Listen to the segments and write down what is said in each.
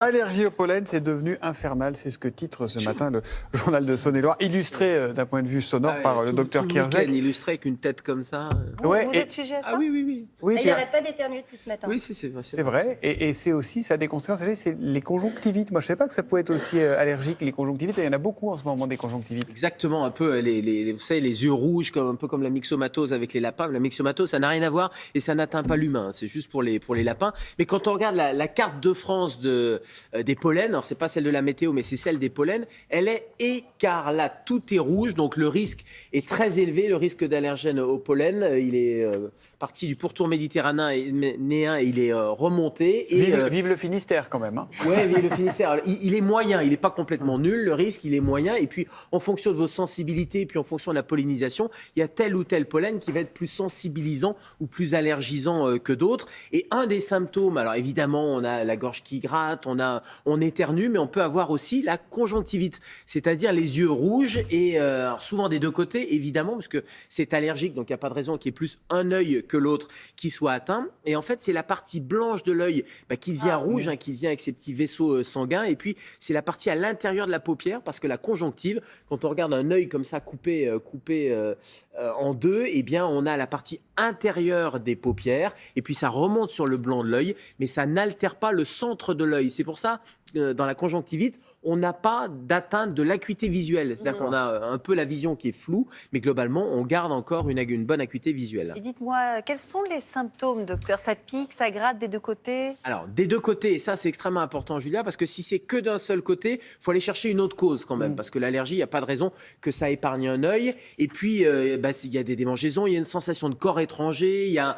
Allergie au pollen, c'est devenu infernal. C'est ce que titre ce matin le journal de Saône-et-Loire, illustré d'un point de vue sonore par le docteur Kierzek. Illustré avec une tête comme ça. Vous êtes sujet à ça? Ah oui. Oui, il n'arrête pas d'éternuer depuis ce matin. Oui, c'est vrai. Et c'est aussi, ça a des conséquences. C'est les conjonctivites. Moi, je ne savais pas que ça pouvait être aussi allergique, les conjonctivites. Et il y en a beaucoup en ce moment, des conjonctivites. Exactement, un peu, vous savez, les yeux rouges, un peu comme la myxomatose avec les lapins. La myxomatose, ça n'a rien à voir et ça n'atteint pas l'humain. C'est juste pour les lapins. Mais quand on regarde la carte de France des pollens, alors c'est pas celle de la météo, mais c'est celle des pollens, elle est écarlate. Tout est rouge, donc le risque est très élevé. Le risque d'allergène au pollen, il est parti du pourtour méditerranéen, il est remonté. Et, vive le Finistère quand même. Hein. Oui, vive le Finistère. Alors, il est moyen, il n'est pas complètement nul. Le risque, il est moyen. Et puis, en fonction de vos sensibilités, et puis en fonction de la pollinisation, il y a tel ou tel pollen qui va être plus sensibilisant ou plus allergisant que d'autres. Et un des symptômes, alors évidemment, on a la gorge qui gratte, on éternue, mais on peut avoir aussi la conjonctivite, c'est-à-dire les yeux rouges et alors souvent des deux côtés, évidemment, parce que c'est allergique, donc il n'y a pas de raison qu'il y ait plus un œil que l'autre qui soit atteint. Et en fait, c'est la partie blanche de l'œil qui devient rouge, qui vient avec ces petits vaisseaux sanguins. Et puis, c'est la partie à l'intérieur de la paupière, parce que la conjonctive, quand on regarde un œil comme ça coupé en deux, eh bien, on a la partie intérieure des paupières, et puis ça remonte sur le blanc de l'œil, mais ça n'altère pas le centre de l'œil. C'est pour ça dans la conjonctivite, on n'a pas d'atteinte de l'acuité visuelle. C'est-à-dire qu'on a un peu la vision qui est floue, mais globalement, on garde encore une bonne acuité visuelle. Et dites-moi, quels sont les symptômes, docteur? Ça pique, ça gratte des deux côtés? Alors, des deux côtés, et ça c'est extrêmement important, Julia, parce que si c'est que d'un seul côté, il faut aller chercher une autre cause quand même, parce que l'allergie, il n'y a pas de raison que ça épargne un œil. Et puis, il y a des démangeaisons, il y a une sensation de corps étranger, il y a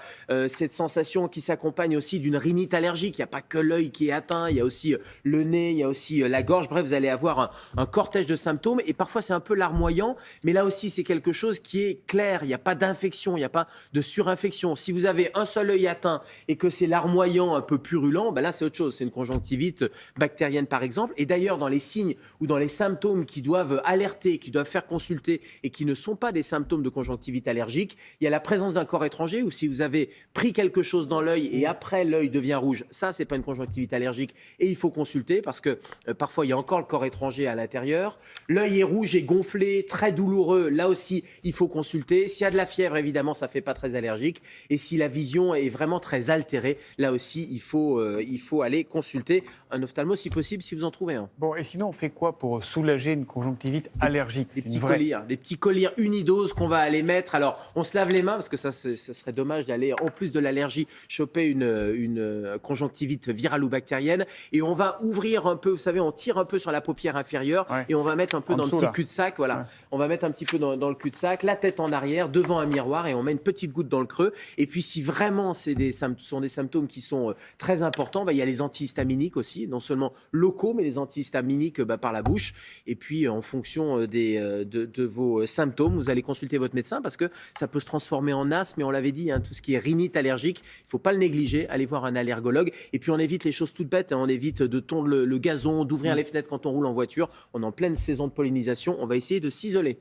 cette sensation qui s'accompagne aussi d'une rhinite allergique. Il n'y a pas que l'œil qui est atteint, il y a aussi le nez, il y a aussi la gorge. Bref, vous allez avoir un cortège de symptômes et parfois c'est un peu larmoyant, mais là aussi c'est quelque chose qui est clair. Il n'y a pas d'infection, il n'y a pas de surinfection. Si vous avez un seul œil atteint et que c'est larmoyant, un peu purulent, là c'est autre chose. C'est une conjonctivite bactérienne par exemple. Et d'ailleurs dans les signes ou dans les symptômes qui doivent alerter, qui doivent faire consulter et qui ne sont pas des symptômes de conjonctivite allergique, il y a la présence d'un corps étranger, ou si vous avez pris quelque chose dans l'œil et après l'œil devient rouge, ça c'est pas une conjonctivite allergique et il faut consulter, parce que parfois il y a encore le corps étranger à l'intérieur. L'œil est rouge et gonflé, très douloureux, là aussi il faut consulter. S'il y a de la fièvre, évidemment ça fait pas très allergique, et si la vision est vraiment très altérée, là aussi il faut aller consulter un ophtalmo si possible, si vous en trouvez un. Bon, et sinon on fait quoi pour soulager une conjonctivite allergique? Des petits collyres unidoses qu'on va aller mettre. Alors on se lave les mains, parce que ça serait dommage d'aller en plus de l'allergie choper une conjonctivite virale ou bactérienne, et on va ouvrir un peu, vous savez, on tire un peu sur la paupière inférieure, et on va mettre un peu dans le petit cul-de-sac, voilà. Ouais. On va mettre un petit peu dans le cul-de-sac, la tête en arrière, devant un miroir, et on met une petite goutte dans le creux. Et puis si vraiment ce sont des symptômes qui sont très importants, il y a les antihistaminiques aussi, non seulement locaux, mais les antihistaminiques par la bouche. Et puis en fonction de vos symptômes, vous allez consulter votre médecin, parce que ça peut se transformer en asthme, mais on l'avait dit, tout ce qui est rhinite allergique, il ne faut pas le négliger, allez voir un allergologue. Et puis on évite les choses toutes bêtes, on évite de tondre le gazon, d'ouvrir les fenêtres quand on roule en voiture. On est en pleine saison de pollinisation, on va essayer de s'isoler.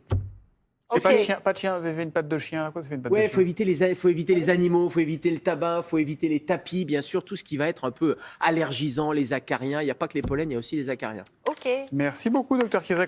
Okay. Pas de chien, vous avez une patte de chien, quoi, ça fait une patte de chien. Il faut éviter les animaux, il faut éviter le tabac, il faut éviter les tapis, bien sûr, tout ce qui va être un peu allergisant, les acariens. Il n'y a pas que les pollens, il y a aussi les acariens. Ok. Merci beaucoup, docteur Kierzek.